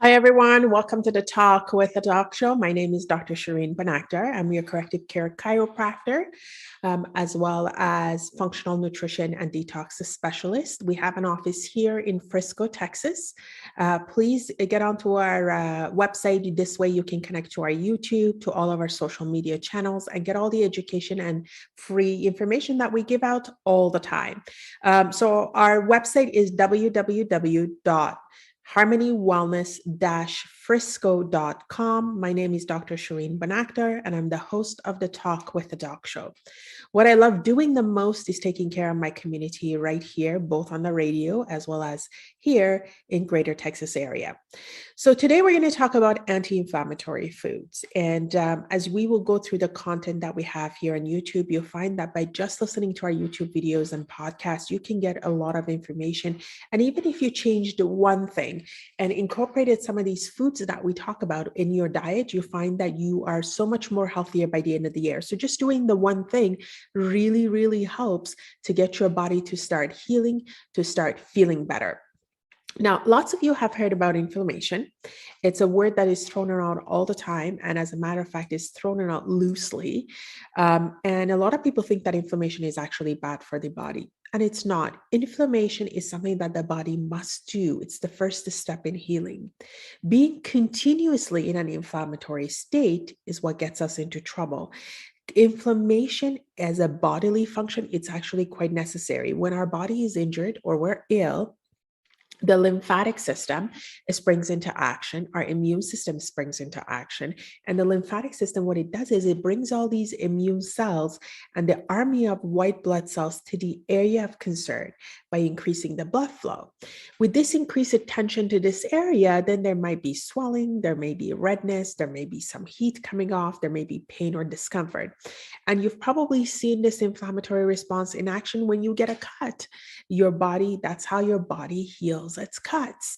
Hi, everyone. Welcome to the Talk with the Doc Show. My name is Dr. Shireen Banakter. I'm your corrective care chiropractor, as well as functional nutrition and detox specialist. We have an office here in Frisco, Texas. Please get onto our website. This way you can connect to our YouTube, to all of our social media channels, and get all the education and free information that we give out all the time. So our website is www.harmonywellness-frisco.com. My name is Dr. Shireen Banakter, and I'm the host of the Talk with the Doc Show. What I love doing the most is taking care of my community right here, both on the radio as well as here in Greater Texas area. So today we're going to talk about anti-inflammatory foods. And as we will go through the content that we have here on YouTube, you'll find that by just listening to our YouTube videos and podcasts, you can get a lot of information. And even if you changed one thing and incorporated some of these foods that we talk about in your diet, you find that you are so much more healthier by the end of the year. So just doing the one thing really, really helps to get your body to start healing, to start feeling better. Now, lots of you have heard about inflammation. It's a word that is thrown around all the time. And as a matter of fact, it's thrown around loosely. And a lot of people think that inflammation is actually bad for the body. And it's not. Inflammation is something that the body must do. It's the first step in healing. Being continuously in an inflammatory state is what gets us into trouble. Inflammation as a bodily function, it's actually quite necessary. When our body is injured or we're ill, the lymphatic system springs into action. Our immune system springs into action. And the lymphatic system, what it does is it brings all these immune cells and the army of white blood cells to the area of concern by increasing the blood flow. With this increased attention to this area, then there might be swelling, there may be redness, there may be some heat coming off, there may be pain or discomfort. And you've probably seen this inflammatory response in action when you get a cut. Your body, that's how your body heals its cuts.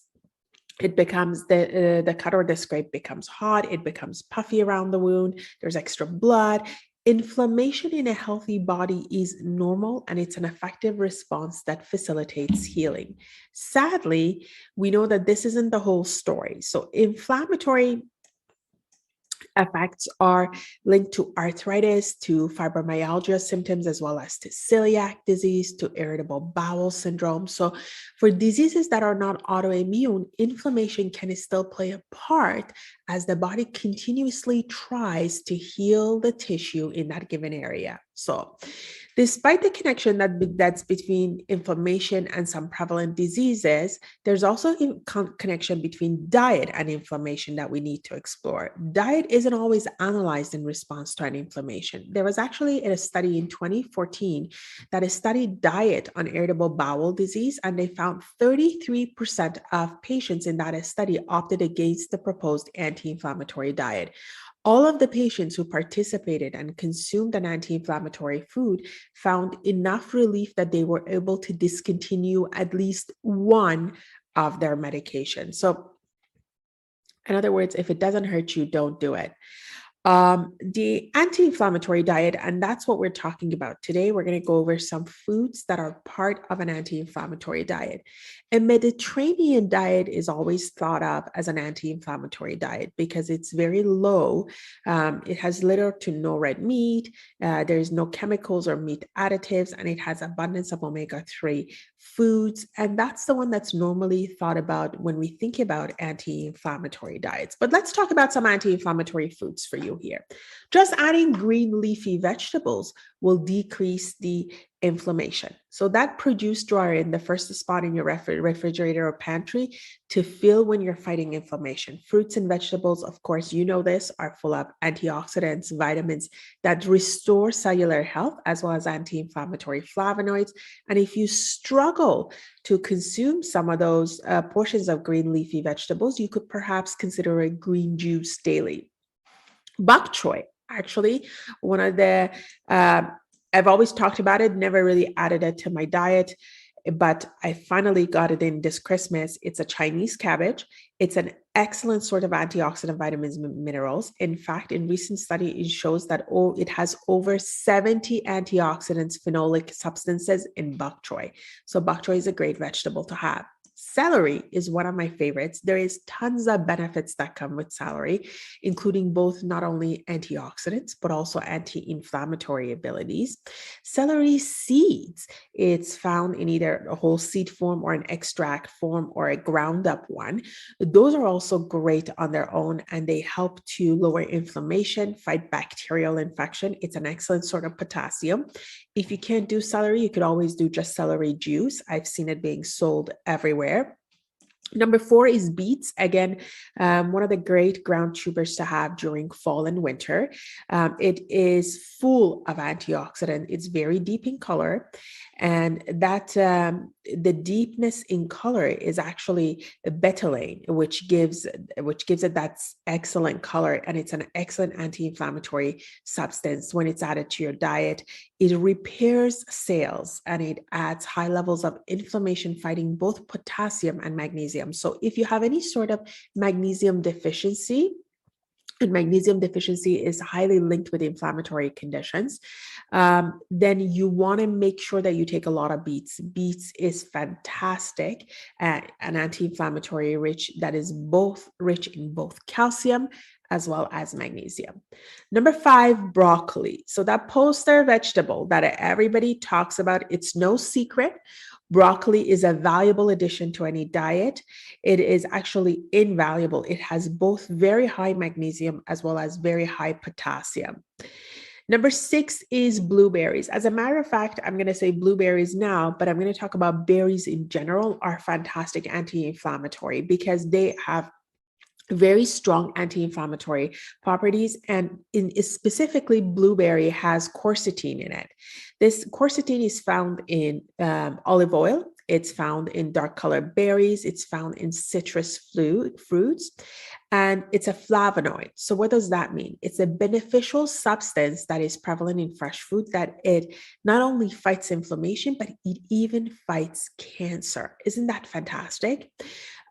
It becomes the cut or the scrape becomes hot, it becomes puffy around the wound, there's extra blood. Inflammation in a healthy body is normal, and it's an effective response that facilitates healing. Sadly, we know that this isn't the whole story. So inflammatory effects are linked to arthritis, to fibromyalgia symptoms, as well as to celiac disease, to irritable bowel syndrome. So for diseases that are not autoimmune, inflammation can still play a part as the body continuously tries to heal the tissue in that given area. So despite the connection that's between inflammation and some prevalent diseases, there's also a connection between diet and inflammation that we need to explore. Diet isn't always analyzed in response to an inflammation. There was actually a study in 2014 that studied diet on irritable bowel disease, and they found 33% of patients in that study opted against the proposed anti-inflammatory diet. All of the patients who participated and consumed an anti-inflammatory food found enough relief that they were able to discontinue at least one of their medications. So, in other words, if it doesn't hurt you, don't do it. The anti-inflammatory diet, and that's what we're talking about today. We're going to go over some foods that are part of an anti-inflammatory diet. A Mediterranean diet is always thought of as an anti-inflammatory diet because it's very low. It has little to no red meat. There's no chemicals or meat additives, and it has abundance of omega-3 foods. And that's the one that's normally thought about when we think about anti-inflammatory diets. But let's talk about some anti-inflammatory foods for you here. Just adding green leafy vegetables will decrease the inflammation. So that produce drawer in the first spot in your refrigerator or pantry to fill when you're fighting inflammation. Fruits and vegetables, of course, you know this, are full of antioxidants, vitamins that restore cellular health, as well as anti-inflammatory flavonoids. And if you struggle to consume some of those portions of green leafy vegetables, you could perhaps consider a green juice daily. Bok choy, actually, one of the I've always talked about it, never really added it to my diet, but I finally got it in this Christmas. It's a Chinese cabbage. It's an excellent sort of antioxidant, vitamins, minerals. In fact, in recent study, it shows that it has over 70 antioxidants, phenolic substances in bok choy. So bok choy is a great vegetable to have. Celery is one of my favorites. There is tons of benefits that come with celery, including both not only antioxidants, but also anti-inflammatory abilities. Celery seeds, it's found in either a whole seed form or an extract form or a ground up one. Those are also great on their own, and they help to lower inflammation, fight bacterial infection. It's an excellent sort of potassium. If you can't do celery, you could always do just celery juice. I've seen it being sold everywhere. Number 4 is beets. Again, one of the great ground tubers to have during fall and winter. It is full of antioxidant. It's very deep in color, and that the deepness in color is actually betalain, which gives it that excellent color, and it's an excellent anti-inflammatory substance. When it's added to your diet, it repairs cells and it adds high levels of inflammation, fighting both potassium and magnesium. So if you have any sort of magnesium deficiency, and magnesium deficiency is highly linked with inflammatory conditions, then you want to make sure that you take a lot of beets. Beets is fantastic, an anti-inflammatory that is both rich in both calcium as well as magnesium. Number 5, broccoli. So that poster vegetable that everybody talks about, it's no secret. Broccoli is a valuable addition to any diet. It is actually invaluable. It has both very high magnesium as well as very high potassium. Number 6 is blueberries. As a matter of fact, I'm going to say blueberries now, but I'm going to talk about berries in general are fantastic anti-inflammatory because they have very strong anti-inflammatory properties, and specifically blueberry has quercetin in it. This quercetin is found in olive oil. It's found in dark colored berries. It's found in citrus fruits, and it's a flavonoid. So what does that mean? It's a beneficial substance that is prevalent in fresh food, that it not only fights inflammation, but it even fights cancer. Isn't that fantastic?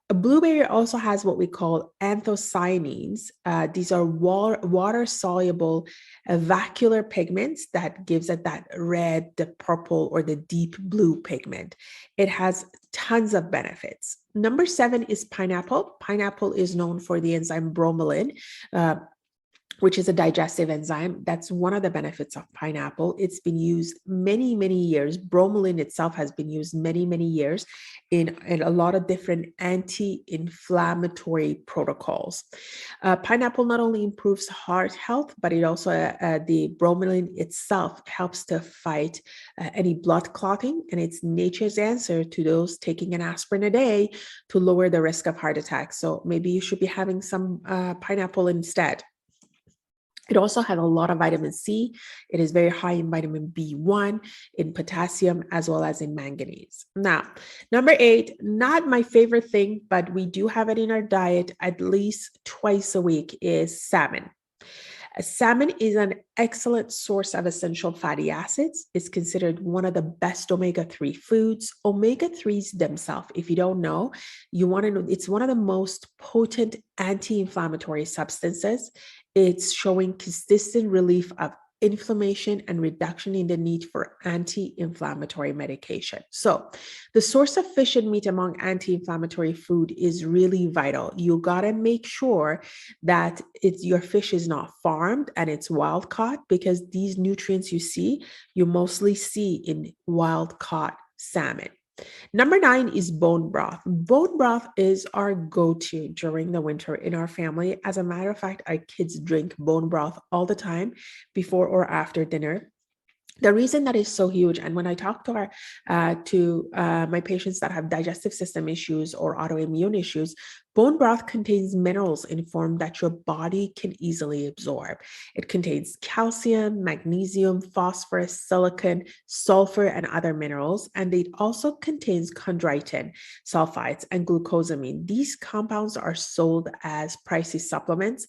A blueberry also has what we call anthocyanins. These are water-soluble vacuolar pigments that gives it that red, the purple, or the deep blue pigment. It has tons of benefits. Number 7 is pineapple. Pineapple is known for the enzyme bromelain, which is a digestive enzyme. That's one of the benefits of pineapple. It's been used many, many years. Bromelain itself has been used many, many years in a lot of different anti-inflammatory protocols. Pineapple not only improves heart health, but it also, the bromelain itself helps to fight any blood clotting, and it's nature's answer to those taking an aspirin a day to lower the risk of heart attack. So maybe you should be having some pineapple instead. It also has a lot of vitamin C. It is very high in vitamin B1, in potassium, as well as in manganese. Now, number 8, not my favorite thing, but we do have it in our diet at least twice a week, is salmon. Salmon is an excellent source of essential fatty acids. It's considered one of the best omega-3 foods. Omega-3s themselves, if you don't know, you want to know, it's one of the most potent anti-inflammatory substances. It's showing consistent relief of inflammation and reduction in the need for anti-inflammatory medication. So the source of fish and meat among anti-inflammatory food is really vital. You got to make sure that your fish is not farmed and it's wild caught, because these nutrients you mostly see in wild caught salmon. Number 9 is bone broth. Bone broth is our go-to during the winter in our family. As a matter of fact, our kids drink bone broth all the time before or after dinner. The reason that is so huge, and when I talk to my patients that have digestive system issues or autoimmune issues, bone broth contains minerals in form that your body can easily absorb. It contains calcium, magnesium, phosphorus, silicon, sulfur, and other minerals. And it also contains chondroitin, sulfites, and glucosamine. These compounds are sold as pricey supplements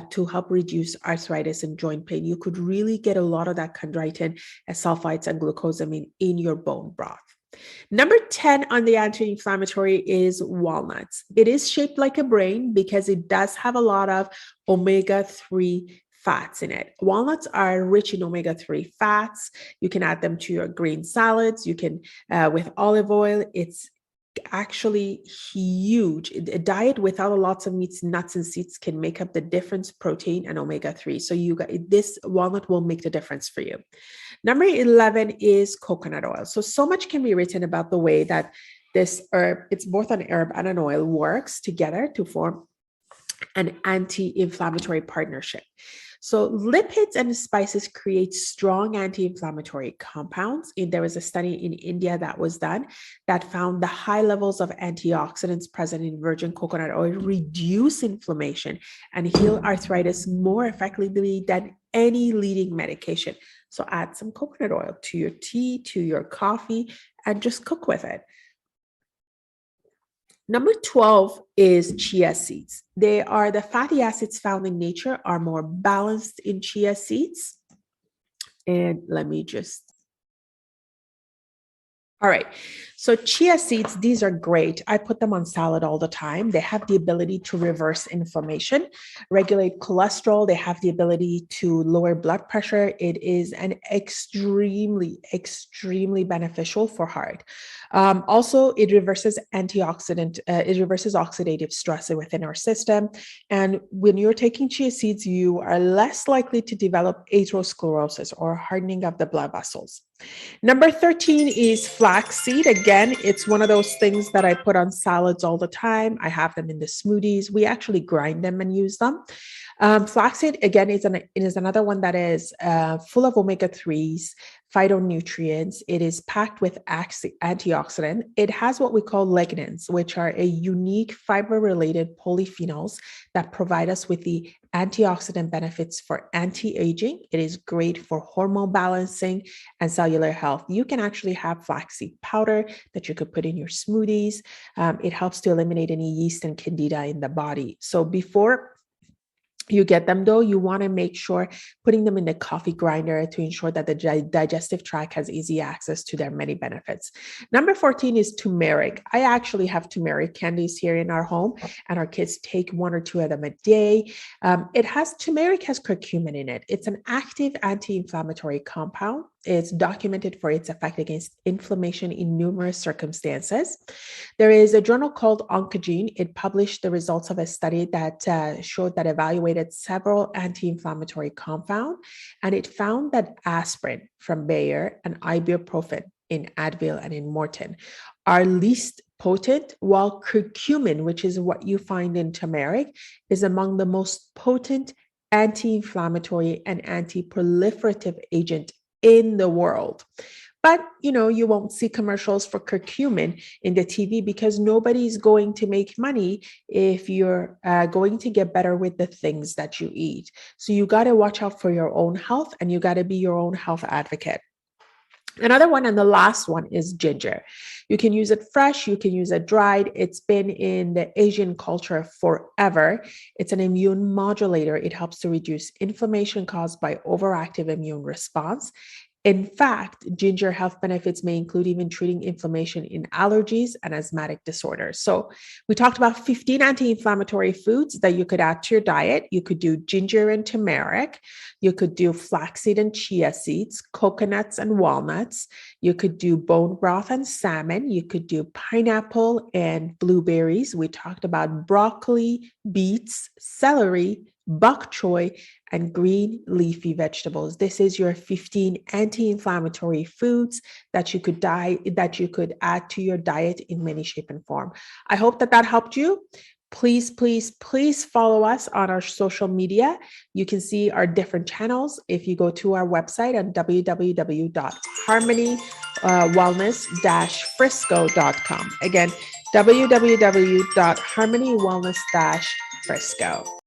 to help reduce arthritis and joint pain. You could really get a lot of that chondroitin, sulfites, and glucosamine in your bone broth. Number 10 on the anti-inflammatory is walnuts. It is shaped like a brain because it does have a lot of omega-3 fats in it. Walnuts are rich in omega-3 fats. You can add them to your green salads. You can, with olive oil, it's actually huge. A diet without lots of meats, nuts, and seeds can make up the difference, protein and omega-3. So this walnut will make the difference for you. Number 11 is coconut oil. So much can be written about the way that this herb, it's both an herb and an oil, works together to form an anti-inflammatory partnership. So lipids and spices create strong anti-inflammatory compounds. There was a study in India that was done that found the high levels of antioxidants present in virgin coconut oil reduce inflammation and heal arthritis more effectively than any leading medication. So add some coconut oil to your tea, to your coffee, and just cook with it. Number 12 is chia seeds. They are the fatty acids found in nature are more balanced in chia seeds. And let me just all right. So chia seeds, these are great. I put them on salad all the time. They have the ability to reverse inflammation, regulate cholesterol. They have the ability to lower blood pressure. It is an extremely, extremely beneficial for heart. Also, it reverses it reverses oxidative stress within our system. And when you're taking chia seeds, you are less likely to develop atherosclerosis or hardening of the blood vessels. Number 13 is flax seed. Again, it's one of those things that I put on salads all the time. I have them in the smoothies. We actually grind them and use them. Flaxseed, again, is another one that is full of omega-3s, phytonutrients. It is packed with antioxidant. It has what we call lignans, which are a unique fiber-related polyphenols that provide us with the antioxidant benefits for anti-aging. It is great for hormone balancing and cellular health. You can actually have flaxseed powder that you could put in your smoothies. It helps to eliminate any yeast and candida in the body. So before you get them, though, you want to make sure putting them in the coffee grinder to ensure that the digestive tract has easy access to their many benefits. Number 14 is turmeric. I actually have turmeric candies here in our home, and our kids take 1 or 2 of them a day. Turmeric has curcumin in it. It's an active anti-inflammatory compound. It's documented for its effect against inflammation in numerous circumstances. There is a journal called Oncogene. It published the results of a study that showed that evaluated several anti-inflammatory compounds, and it found that aspirin from Bayer and ibuprofen in Advil and in Morton are least potent, while curcumin, which is what you find in turmeric, is among the most potent anti-inflammatory and anti-proliferative agent in the world. But, you won't see commercials for curcumin in the TV because nobody's going to make money if you're going to get better with the things that you eat. So you got to watch out for your own health, and you got to be your own health advocate. Another one, and the last one, is ginger. You can use it fresh, you can use it dried. It's been in the Asian culture forever. It's an immune modulator. It helps to reduce inflammation caused by overactive immune response. In fact, ginger health benefits may include even treating inflammation in allergies and asthmatic disorders. So we talked about 15 anti-inflammatory foods that you could add to your diet. You could do ginger and turmeric. You could do flaxseed and chia seeds, coconuts and walnuts. You could do bone broth and salmon. You could do pineapple and blueberries. We talked about broccoli, beets, celery, bok choy, and green leafy vegetables. This is your 15 anti-inflammatory foods that you could add to your diet in many shape and form. I hope that helped you. Please, please, please follow us on our social media. You can see our different channels if you go to our website at www.harmonywellness-frisco.com. Again, www.harmonywellness-frisco.